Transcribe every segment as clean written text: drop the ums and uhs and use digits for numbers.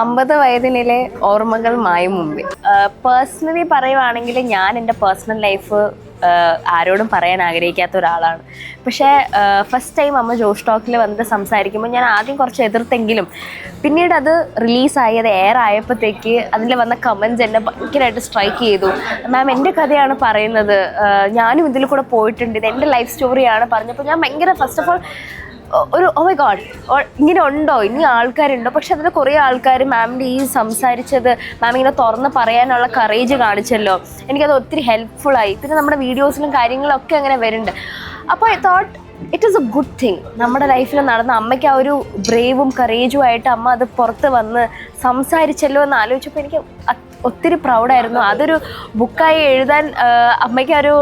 50 വയതിനിലെ ഓർമ്മകൾ മായും മുമ്പേ. പേഴ്സണലി പറയുവാണെങ്കിൽ ഞാൻ എൻ്റെ പേഴ്സണൽ ലൈഫ് ആരോടും പറയാൻ ആഗ്രഹിക്കാത്ത ഒരാളാണ്. പക്ഷേ ഫസ്റ്റ് ടൈം അമ്മ ജോഷ് ടോക്കിൽ വന്നിട്ട് സംസാരിക്കുമ്പോൾ ഞാൻ ആദ്യം കുറച്ച് എതിർത്തെങ്കിലും പിന്നീട് അത് റിലീസായി, അത് എയർ ആയപ്പോഴത്തേക്ക് അതിൽ വന്ന കമൻറ്റ്സ് എന്നെ ഭയങ്കരമായിട്ട് സ്ട്രൈക്ക് ചെയ്തു. മാം എൻ്റെ കഥയാണ് പറയുന്നത്, ഞാനും ഇതിൽ കൂടെ പോയിട്ടുണ്ട്, ഇത് എൻ്റെ ലൈഫ് സ്റ്റോറിയാണ് പറഞ്ഞപ്പോൾ ഞാൻ ഭയങ്കര ഫസ്റ്റ് ഓഫ് ഓൾ ഒരു ഓ മൈ ഗോഡ് ഇങ്ങനെ ഉണ്ടോ, ഇനി ആൾക്കാരുണ്ടോ. പക്ഷെ അതിൽ കുറേ ആൾക്കാർ മാമിൻ്റെ ഈ സംസാരിച്ചത്, മാം ഇങ്ങനെ തുറന്ന് പറയാനുള്ള കറേജ് കാണിച്ചല്ലോ, എനിക്കത് ഒത്തിരി ഹെൽപ്ഫുള്ളായി. പിന്നെ നമ്മുടെ വീഡിയോസിലും കാര്യങ്ങളൊക്കെ അങ്ങനെ വരുന്നുണ്ട്. അപ്പോൾ I thought it is A good thing. നമ്മുടെ ലൈഫിൽ നടന്ന അമ്മയ്ക്ക് ആ ഒരു ബ്രേവും കറേജും ആയിട്ട് അമ്മ അത് പുറത്ത് വന്ന് സംസാരിച്ചല്ലോ എന്ന് ആലോചിച്ചപ്പോൾ എനിക്ക് ഒത്തിരി പ്രൗഡായിരുന്നു. അതൊരു ബുക്കായി എഴുതാൻ അമ്മയ്ക്ക് ഒരു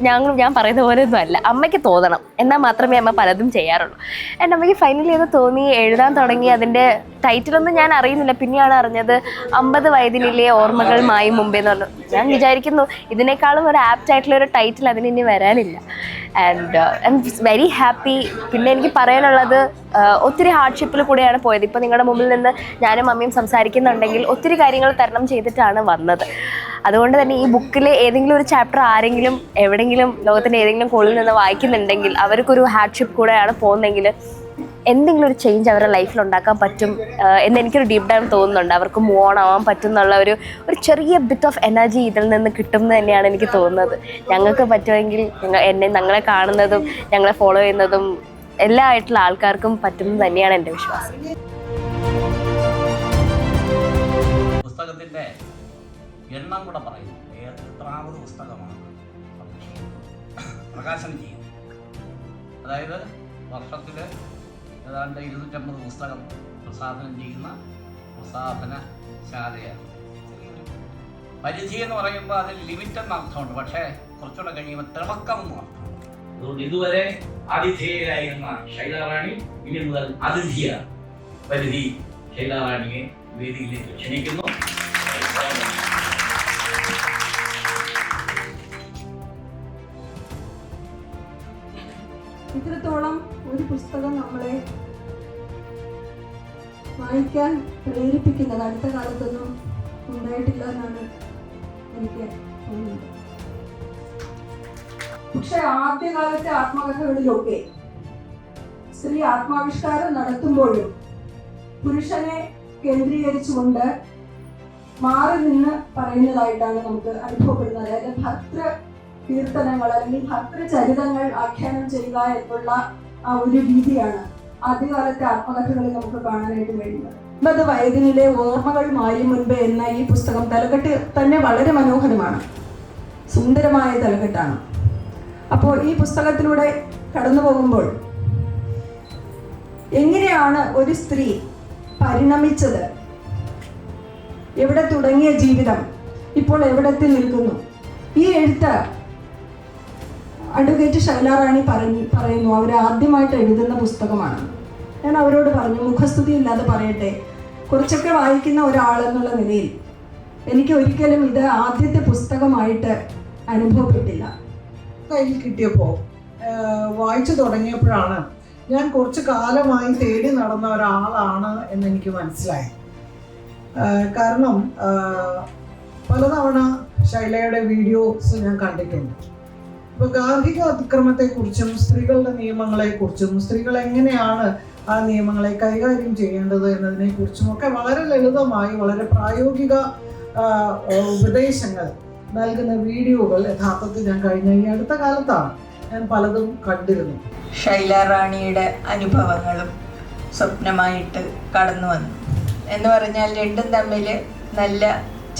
ഞാൻ പറയുന്ന പോലെ ഒന്നും അല്ല, അമ്മയ്ക്ക് തോന്നണം, എന്നാൽ മാത്രമേ അമ്മ പലതും ചെയ്യാറുള്ളൂ. എൻ്റെ അമ്മയ്ക്ക് ഫൈനലി അത് തോന്നി, എഴുതാൻ തുടങ്ങി. അതിൻ്റെ ടൈറ്റിലൊന്നും ഞാൻ അറിയുന്നില്ല, പിന്നെയാണ് അറിഞ്ഞത് 50 വയതിനിലെ ഓർമ്മകൾ മായും മുമ്പേ എന്ന് പറഞ്ഞു. ഞാൻ വിചാരിക്കുന്നു ഇതിനേക്കാളും ഒരു ആപ്റ്റ് ആയിട്ടുള്ള ഒരു ടൈറ്റിൽ അതിന് ഇനി വരാനില്ല. And I am very happy. പിന്നെ എനിക്ക് പറയാനുള്ളത്, ഒത്തിരി ഹാർഡ്ഷിപ്പിൽ കൂടെയാണ് പോയത്. ഇപ്പോൾ നിങ്ങളുടെ മുമ്പിൽ നിന്ന് ഞാനും അമ്മയും സംസാരിക്കുന്നുണ്ടെങ്കിൽ ഒത്തിരി കാര്യങ്ങൾ തരണം ചെയ്തിട്ടാണ് വന്നത്. അതുകൊണ്ട് തന്നെ ഈ ബുക്കിലെ ഏതെങ്കിലും ഒരു ചാപ്റ്റർ ആരെങ്കിലും എവിടെയെങ്കിലും ലോകത്തിൻ്റെ ഏതെങ്കിലും കോണിൽ നിന്ന് വായിക്കുന്നുണ്ടെങ്കിൽ അവർക്കൊരു ഹാർഡ്ഷിപ്പ് കൂടെയാണ് പോകുന്നതെങ്കിൽ എന്തെങ്കിലും ഒരു ചേഞ്ച് അവരുടെ ലൈഫിൽ ഉണ്ടാക്കാൻ പറ്റും എന്ന് എനിക്കൊരു ഡീപ്പ് ഡൗൺ തോന്നുന്നുണ്ട്. അവർക്ക് മൂവ് ഓൺ ആവാൻ പറ്റും എന്നുള്ള ഒരു ചെറിയ ബിറ്റ് ഓഫ് എനർജി ഇതിൽ നിന്ന് കിട്ടുമെന്ന് തന്നെയാണ് എനിക്ക് തോന്നുന്നത്. ഞങ്ങൾക്ക് പറ്റുമെങ്കിൽ ഞങ്ങളെ കാണുന്നതും ഞങ്ങളെ ഫോളോ ചെയ്യുന്നതും എല്ലാ ആയിട്ടുള്ള ആൾക്കാർക്കും പറ്റുമെന്ന് തന്നെയാണ് എൻ്റെ വിശ്വാസം. പുസ്തകത്തിൻ്റെ എണ്ണം കൂടെ പറയുന്നു, എത്രാമത് പുസ്തകമാണ് പ്രകാശനം ചെയ്യുന്നത്. അതായത് വർഷത്തിൽ ഏതാണ്ട് 250 പുസ്തകം പ്രസാധനം ചെയ്യുന്ന പ്രസാധനശാലയാണ്. പരിധി എന്ന് പറയുമ്പോൾ അതിൽ ലിമിറ്റ് എന്ന അർത്ഥമുണ്ട്, പക്ഷേ കുറച്ചുകൂടെ കഴിയുമ്പോൾ തിളക്കം എന്ന് അർത്ഥം. അതുകൊണ്ട് ഇതുവരെ ആതിഥേയരായിരുന്ന ശൈലാറാണി ഇനി മുതൽ അതിഥിയ പരിധി ശൈലാറാണിയെ വേദിയിലേക്ക് ക്ഷണിക്കുന്നു. ഇത്രത്തോളം ഒരു പുസ്തകം നമ്മളെ വായിക്കാൻ പ്രേരിപ്പിക്കുന്നത് അടുത്ത കാലത്തൊന്നും ഉണ്ടായിട്ടില്ല എന്നാണ് എനിക്ക് തോന്നുന്നത്. പക്ഷെ ആദ്യകാലത്തെ ആത്മകഥകളിലൊക്കെ സ്ത്രീ ആത്മാവിഷ്കാരം നടത്തുമ്പോഴും പുരുഷനെ കേന്ദ്രീകരിച്ചുകൊണ്ട് മാറി നിന്ന് പറയുന്നതായിട്ടാണ് നമുക്ക് അനുഭവപ്പെടുന്നത്. അതായത് ഭർതൃ കീർത്തനങ്ങൾ അല്ലെങ്കിൽ ഭർതൃചരിതങ്ങൾ ആഖ്യാനം ചെയ്യുക എന്നുള്ള ആ ഒരു രീതിയാണ് ആദ്യകാലത്തെ ആത്മകഥകളിൽ നമുക്ക് കാണാനായിട്ട് കഴിയുന്നത്. 50 വയതിനിലെ ഓർമ്മകൾ മായും മുൻപേ എന്ന ഈ പുസ്തകം തലക്കെട്ട് തന്നെ വളരെ മനോഹരമാണ്, സുന്ദരമായ തലക്കെട്ടാണ്. അപ്പോൾ ഈ പുസ്തകത്തിലൂടെ കടന്നു പോകുമ്പോൾ എങ്ങനെയാണ് ഒരു സ്ത്രീ പരിണമിച്ചത്, എവിടെ തുടങ്ങിയ ജീവിതം ഇപ്പോൾ എവിടെത്തി നിൽക്കുന്നു, ഈ എഴുത്ത് അഡ്വക്കേറ്റ് ശൈലാറാണി പറയുന്നു അവർ ആദ്യമായിട്ട് എഴുതുന്ന പുസ്തകമാണ്. ഞാൻ അവരോട് പറഞ്ഞു, മുഖസ്തുതി ഇല്ലാതെ പറയട്ടെ, കുറച്ചൊക്കെ വായിക്കുന്ന ഒരാളെന്നുള്ള നിലയിൽ എനിക്ക് ഒരിക്കലും ഇത് ആദ്യത്തെ പുസ്തകമായിട്ട് അനുഭവപ്പെട്ടില്ല. കയ്യിൽ കിട്ടിയപ്പോൾ വായിച്ചു തുടങ്ങിയപ്പോഴാണ് ഞാൻ കുറച്ച് കാലമായി തേടി നടന്ന ഒരാളാണ് എന്നെനിക്ക് മനസ്സിലായി. കാരണം പലതവണ ശൈലയുടെ വീഡിയോസ് ഞാൻ കണ്ടിട്ടുണ്ട്. ഇപ്പോൾ ഗാർഹിക അതിക്രമത്തെക്കുറിച്ചും സ്ത്രീകളുടെ നിയമങ്ങളെക്കുറിച്ചും സ്ത്രീകൾ എങ്ങനെയാണ് ആ നിയമങ്ങളെ കൈകാര്യം ചെയ്യേണ്ടത് എന്നതിനെക്കുറിച്ചും ഒക്കെ വളരെ ലളിതമായി വളരെ പ്രായോഗിക ഉപദേശങ്ങൾ നൽകുന്ന വീഡിയോകൾ യഥാർത്ഥത്തിൽ ഞാൻ കഴിഞ്ഞ ഈ അടുത്ത കാലത്താണ് ഞാൻ പലതും കണ്ടിരുന്നു. ശൈലാറാണിയുടെ അനുഭവങ്ങളും സ്വപ്നമായിട്ട് കടന്നു വന്നു എന്ന് പറഞ്ഞാൽ രണ്ടും തമ്മിൽ നല്ല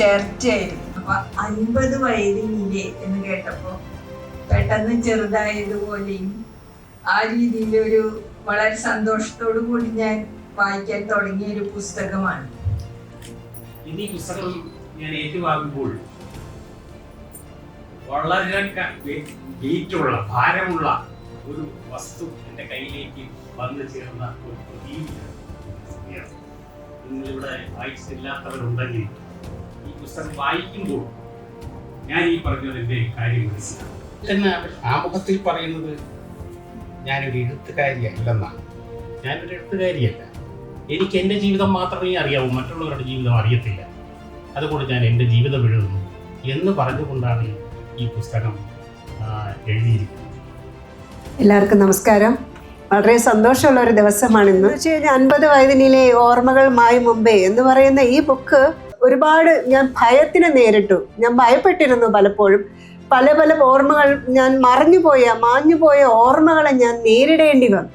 ചേർച്ചയായിരുന്നു. അപ്പം 50 വയതിനില്ലേ എന്ന് കേട്ടപ്പോൾ പെട്ടെന്ന് ചെറുതായതുപോലെയും ആ രീതിയിലൊരു വളരെ സന്തോഷത്തോടു കൂടി ഞാൻ വായിക്കാൻ തുടങ്ങിയ ഒരു പുസ്തകമാണ്. ഇനി പുസ്തകം ഞാൻ ഏറ്റുവാങ്ങുമ്പോൾ വളരെ വെയിറ്റുള്ള ഭാരമുള്ള ഒരു വസ്തു എൻ്റെ കയ്യിലേക്ക് വന്നു ചേർന്ന ഒരു പ്രതീതിയാണ്. നിങ്ങളിവിടെ വായിച്ചിട്ടില്ലാത്തവരുണ്ടെങ്കിൽ ഈ പുസ്തകം വായിക്കുമ്പോൾ ഞാൻ ഈ പറഞ്ഞതിൻ്റെ കാര്യം മനസ്സിലാക്കും. തന്നെ ആമുഖത്തിൽ പറയുന്നത് ഞാനൊരു എഴുത്തുകാരിയല്ലെന്നാണ്. ഞാനൊരു എഴുത്തുകാരിയല്ല, എനിക്ക് എൻ്റെ ജീവിതം മാത്രമേ അറിയാവൂ, മറ്റുള്ളവരുടെ ജീവിതം അറിയത്തില്ല. അതുകൊണ്ട് ഞാൻ എൻ്റെ ജീവിതം എഴുതുന്നു എന്ന് പറഞ്ഞുകൊണ്ടാണ് ഈ പുസ്തകം എഴുതിയിരിക്കുന്നത്. എല്ലാവർക്കും നമസ്കാരം. വളരെ സന്തോഷമുള്ള ഒരു ദിവസമാണിന്ന്. വെച്ച് കഴിഞ്ഞാൽ 50 വയതിനിലെ ഓർമ്മകൾ മായും മുമ്പേ എന്ന് പറയുന്ന ഈ ബുക്ക് ഒരുപാട് ഞാൻ ഭയത്തിനെ നേരിട്ടു. ഞാൻ ഭയപ്പെട്ടിരുന്നു പലപ്പോഴും. പല പല ഓർമ്മകൾ, ഞാൻ മാഞ്ഞുപോയ ഓർമ്മകളെ ഞാൻ നേരിടേണ്ടി വന്നു.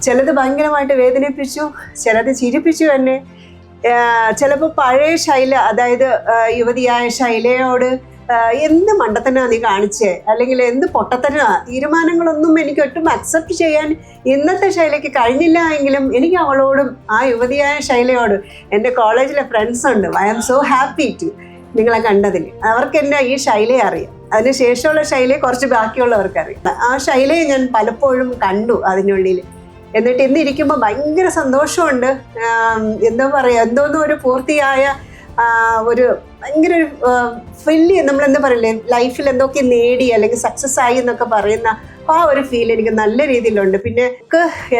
ചിലത് ഭയങ്കരമായിട്ട് വേദനിപ്പിച്ചു, ചിലത് ചിരിപ്പിച്ചു എന്നെ. ചിലപ്പോൾ പഴയ ശൈല, അതായത് യുവതിയായ ശൈലയോട് എന്ത് മണ്ടത്തനാ നീ കാണിച്ചേ, അല്ലെങ്കിൽ എന്ത് പൊട്ടത്തനാ, തീരുമാനങ്ങളൊന്നും എനിക്ക് ഒട്ടും അക്സെപ്റ്റ് ചെയ്യാൻ ഇന്നത്തെ ശൈലയ്ക്ക് കഴിഞ്ഞില്ല എങ്കിലും എനിക്ക് അവളോടും ആ യുവതിയായ ശൈലയോട്, എൻ്റെ കോളേജിലെ ഫ്രണ്ട്സ് ഉണ്ട്, I am so happy to നിങ്ങളെ കണ്ടതിൽ. അവർക്ക് എൻ്റെ ഈ ശൈലയെ അറിയാം. അതിനുശേഷമുള്ള ശൈലയെ കുറച്ച് ബാക്കിയുള്ളവർക്കറിയാം. ആ ശൈലയെ ഞാൻ പലപ്പോഴും കണ്ടു അതിനുള്ളിൽ. എന്നിട്ട് ഇന്നിരിക്കുമ്പോൾ ഭയങ്കര സന്തോഷമുണ്ട്. എന്താ പറയുക, എന്തോന്നും ഒരു പൂർത്തിയായ ഒരു ഭയങ്കര നമ്മളെന്താ പറയില്ലേ, ലൈഫിൽ എന്തൊക്കെ നേടി അല്ലെങ്കിൽ സക്സസ് ആയി എന്നൊക്കെ പറയുന്ന ആ ഒരു ഫീൽ എനിക്ക് നല്ല രീതിയിലുണ്ട്. പിന്നെ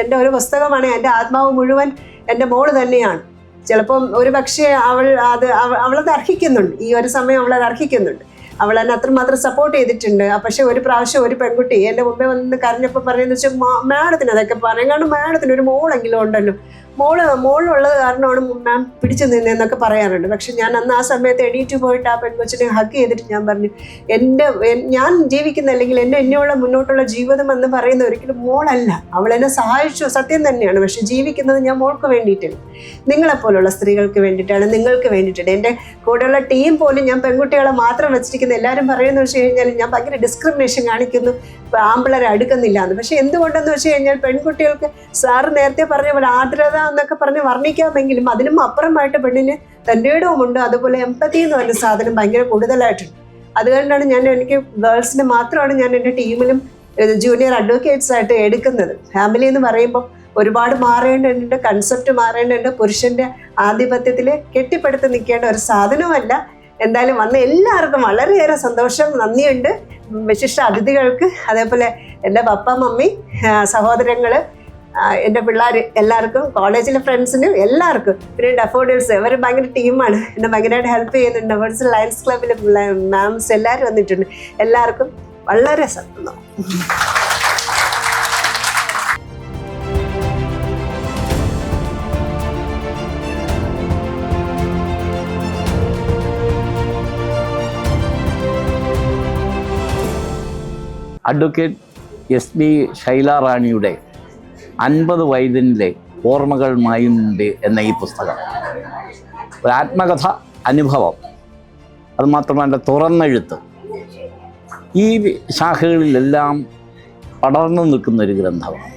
എൻ്റെ ഒരു പുസ്തകമാണ്, എൻ്റെ ആത്മാവ് മുഴുവൻ എൻ്റെ മോള് തന്നെയാണ്. ചിലപ്പം ഒരു പക്ഷേ അവളത് അർഹിക്കുന്നുണ്ട്, ഈ ഒരു സമയം അവളത് അർഹിക്കുന്നുണ്ട്. അവൾ എന്നെ അത്രമാത്രം സപ്പോർട്ട് ചെയ്തിട്ടുണ്ട്. പക്ഷെ ഒരു പ്രാവശ്യം ഒരു പെൺകുട്ടി എൻ്റെ മുമ്പേ വന്ന് കരഞ്ഞപ്പോൾ പറയുന്നത് വെച്ചാൽ മാഡത്തിന് അതൊക്കെ പറയും, കാരണം മാഡത്തിന് ഒരു മോളെങ്കിലും ഉണ്ടല്ലോ, മോളുള്ളത് കാരണമാണ് മാം പിടിച്ചു നിന്നതെന്നൊക്കെ പറയാറുണ്ട്. പക്ഷെ ഞാൻ അന്ന് ആ സമയത്ത് എണീറ്റ് പോയിട്ട് ആ പെൺകൊച്ചിനെ ഹഗ് ചെയ്തിട്ട് ഞാൻ പറഞ്ഞു, ഞാൻ ജീവിക്കുന്ന അല്ലെങ്കിൽ എന്നുള്ള മുന്നോട്ടുള്ള ജീവിതം എന്ന് പറയുന്ന ഒരിക്കലും മോളല്ല, അവൾ എന്നെ സഹായിച്ചു, സത്യം തന്നെയാണ്. പക്ഷെ ജീവിക്കുന്നത് ഞാൻ മോൾക്ക് വേണ്ടിയിട്ടാണ്, നിങ്ങളെപ്പോലുള്ള സ്ത്രീകൾക്ക് വേണ്ടിയിട്ടാണ്, നിങ്ങൾക്ക് വേണ്ടിയിട്ടാണ്. എൻ്റെ കൂടെയുള്ള ടീം പോലും ഞാൻ പെൺകുട്ടികളെ മാത്രം വെച്ചിരിക്കുന്നത്. എല്ലാവരും പറയുന്നത് വെച്ച് കഴിഞ്ഞാൽ ഞാൻ ഭയങ്കര ഡിസ്ക്രിമിനേഷൻ കാണിക്കുന്നു, ആമ്പിളരെ അടുക്കുന്നില്ല എന്ന്. പക്ഷെ എന്തുകൊണ്ടെന്ന് വെച്ച് കഴിഞ്ഞാൽ പെൺകുട്ടികൾക്ക് സാറ് നേരത്തെ പറഞ്ഞ പോലെ ആർദ്രത എന്നൊക്കെ പറഞ്ഞ് വർണ്ണിക്കാമെങ്കിലും അതിനും അപ്പുറമായിട്ട് പെണ്ണിന് തൻ്റെ ഇടവുമുണ്ട്. അതുപോലെ എമ്പതി എന്ന് പറഞ്ഞ സാധനം ഭയങ്കര കൂടുതലായിട്ടുണ്ട്. അതുകൊണ്ടാണ് എനിക്ക് ഗേൾസിന് മാത്രമാണ് ഞാൻ എൻ്റെ ടീമിലും ജൂനിയർ അഡ്വക്കേറ്റ്സ് ആയിട്ട് എടുക്കുന്നത്. ഫാമിലി എന്ന് പറയുമ്പോൾ ഒരുപാട് മാറേണ്ടതുണ്ട്, കൺസെപ്റ്റ് മാറേണ്ടതുണ്ട്. പുരുഷൻ്റെ ആധിപത്യത്തിൽ കെട്ടിപ്പടുത്ത് നിൽക്കേണ്ട ഒരു സാധനമല്ല. എന്തായാലും വന്ന എല്ലാവർക്കും വളരെയേറെ സന്തോഷം, നന്ദിയുണ്ട്. വിശിഷ്ട അതിഥികൾക്ക്, അതേപോലെ എൻ്റെ പപ്പ, മമ്മി, സഹോദരങ്ങൾ, എൻ്റെ പിള്ളേർ എല്ലാവർക്കും, കോളേജിലെ ഫ്രണ്ട്സിനും എല്ലാവർക്കും, പിന്നെ ഡഫോഡിൽസ്, അവർ ഭയങ്കര ടീമാണ്, എന്നെ ഭയങ്കരമായിട്ട് ഹെൽപ്പ് ചെയ്യുന്നുണ്ട്. ഡഫോഡിൽസ് ലയൺസ് ക്ലബിലെ മാംസ് എല്ലാവരും വന്നിട്ടുണ്ട്. എല്ലാവർക്കും വളരെ സന്തോഷം. അഡ്വക്കേറ്റ് SP ശൈല റാണിയുടെ 50 വയതിനിലെ ഓർമ്മകൾ മായുന്നുണ്ട് എന്ന ഈ പുസ്തകം ഒരു ആത്മകഥ അനുഭവം, അതുമാത്രമല്ല തുറന്നെഴുത്ത്, ഈ ശാഖകളിലെല്ലാം പടർന്നു നിൽക്കുന്നൊരു ഗ്രന്ഥമാണ്.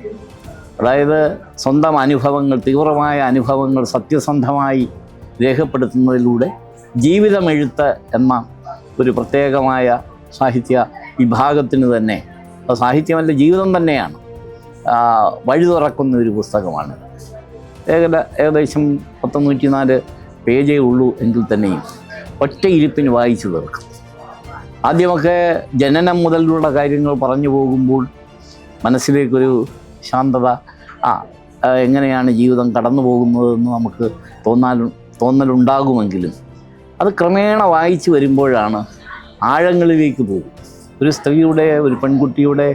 അതായത് സ്വന്തം അനുഭവങ്ങൾ, തീവ്രമായ അനുഭവങ്ങൾ സത്യസന്ധമായി രേഖപ്പെടുത്തുന്നതിലൂടെ ജീവിതമെഴുത്ത് എന്ന ഒരു പ്രത്യേകമായ സാഹിത്യ വിഭാഗത്തിന് തന്നെ, സാഹിത്യമല്ല ജീവിതം തന്നെയാണ്, വഴി തുറക്കുന്ന ഒരു പുസ്തകമാണ്. ഏകദേശം 104 പേജേ ഉള്ളൂ എങ്കിൽ തന്നെയും ഒറ്റ ഇരിപ്പിന് വായിച്ചു തീർക്കും. ആദ്യമൊക്കെ ജനനം മുതലുള്ള കാര്യങ്ങൾ പറഞ്ഞു പോകുമ്പോൾ മനസ്സിലേക്കൊരു ശാന്തത, എങ്ങനെയാണ് ജീവിതം കടന്നു പോകുന്നതെന്ന് നമുക്ക് തോന്നലുണ്ടാകുമെങ്കിലും അത് ക്രമേണ വായിച്ചു വരുമ്പോഴാണ് ആഴങ്ങളിലേക്ക് പോകും. ഒരു സ്ത്രീയുടെ, ഒരു പെൺകുട്ടിയുടെ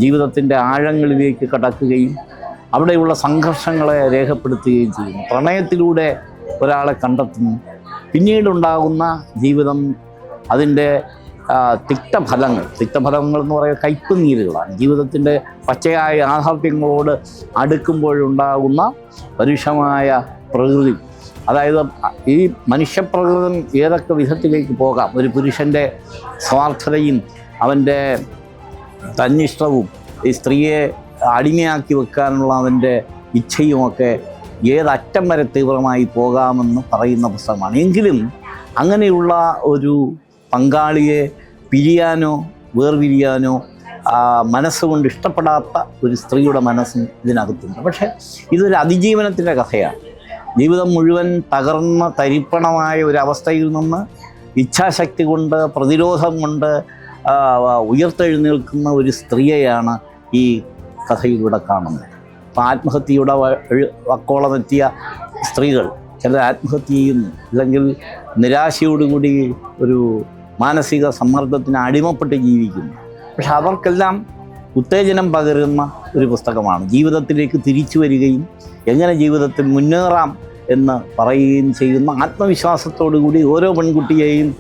ജീവിതത്തിൻ്റെ ആഴങ്ങളിലേക്ക് കടക്കുകയും അവിടെയുള്ള സംഘർഷങ്ങളെ രേഖപ്പെടുത്തുകയും ചെയ്യുന്നു. പ്രണയത്തിലൂടെ ഒരാളെ കണ്ടെത്തുന്നു. പിന്നീടുണ്ടാകുന്ന ജീവിതം, അതിൻ്റെ തിക്തഫലങ്ങൾ എന്ന് പറയുന്ന കയ്പുനീരുകളാണ്. ജീവിതത്തിൻ്റെ പച്ചയായ യാഥാർത്ഥ്യങ്ങളോട് അടുക്കുമ്പോഴുണ്ടാകുന്ന പരുഷമായ പ്രകൃതി, അതായത് ഈ മനുഷ്യപ്രകൃതം ഏതൊക്കെ വിധത്തിലേക്ക് പോകാം. ഒരു പുരുഷൻ്റെ സ്വാർത്ഥതയും അവൻ്റെ തന്നിഷ്ടവും ഈ സ്ത്രീയെ അടിമയാക്കി വെക്കാനുള്ള അവൻ്റെ ഇച്ഛയുമൊക്കെ ഏതറ്റം വരെ തീവ്രമായി പോകാമെന്ന് പറയുന്ന പുസ്തകമാണ്. എങ്കിലും അങ്ങനെയുള്ള ഒരു പങ്കാളിയെ പിരിയാനോ വേർപിരിയാനോ മനസ്സുകൊണ്ട് ഇഷ്ടപ്പെടാത്ത ഒരു സ്ത്രീയുടെ മനസ്സും ഇതിനകത്തുണ്ട്. പക്ഷേ ഇതൊരു അതിജീവനത്തിൻ്റെ കഥയാണ്. ജീവിതം മുഴുവൻ തകർന്ന തരിപ്പണമായ ഒരവസ്ഥയിൽ നിന്ന് ഇച്ഛാശക്തി കൊണ്ട്, പ്രതിരോധം കൊണ്ട് ഉയർത്തെഴുന്നേൽക്കുന്ന ഒരു സ്ത്രീയെയാണ് ഈ കഥയിലൂടെ കാണുന്നത്. അപ്പോൾ ആത്മഹത്യയുടെ വക്കോളമെത്തിയ സ്ത്രീകൾ ചിലർ ആത്മഹത്യ ചെയ്യുന്നു, അല്ലെങ്കിൽ നിരാശയോടുകൂടി ഒരു മാനസിക സമ്മർദ്ദത്തിന് അടിമപ്പെട്ട് ജീവിക്കുന്നു. പക്ഷെ അവർക്കെല്ലാം ഉത്തേജനം പകരുന്ന ഒരു പുസ്തകമാണ്. ജീവിതത്തിലേക്ക് തിരിച്ചു വരികയും എങ്ങനെ ജീവിതത്തിൽ മുന്നേറാം എന്ന് പറയുകയും ചെയ്യുന്ന ആത്മവിശ്വാസത്തോടു കൂടി ഓരോ പെൺകുട്ടിയെയും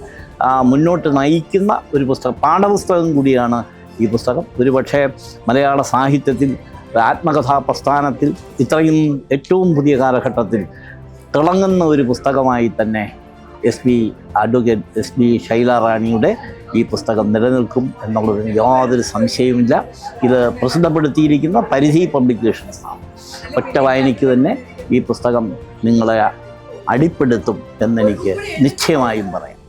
മുന്നോട്ട് നയിക്കുന്ന ഒരു പുസ്തകം, പാഠപുസ്തകം കൂടിയാണ് ഈ പുസ്തകം. ഒരുപക്ഷെ മലയാള സാഹിത്യത്തിൽ ആത്മകഥാ പ്രസ്ഥാനത്തിൽ ഇത്രയും ഏറ്റവും പുതിയ കാലഘട്ടത്തിൽ തിളങ്ങുന്ന ഒരു പുസ്തകമായി തന്നെ അഡ്വക്കേറ്റ് എസ് ബി ശൈല റാണിയുടെ ഈ പുസ്തകം നിലനിൽക്കും എന്നുള്ളതിന് യാതൊരു സംശയവുമില്ല. ഇത് പ്രസിദ്ധപ്പെടുത്തിയിരിക്കുന്ന പരിധി പബ്ലിക്കേഷൻസ് ആണ്. ഒറ്റ വായനയ്ക്ക് തന്നെ ഈ പുസ്തകം നിങ്ങളെ അടിപ്പെടുത്തും എന്നെനിക്ക് നിശ്ചയമായും പറയാം.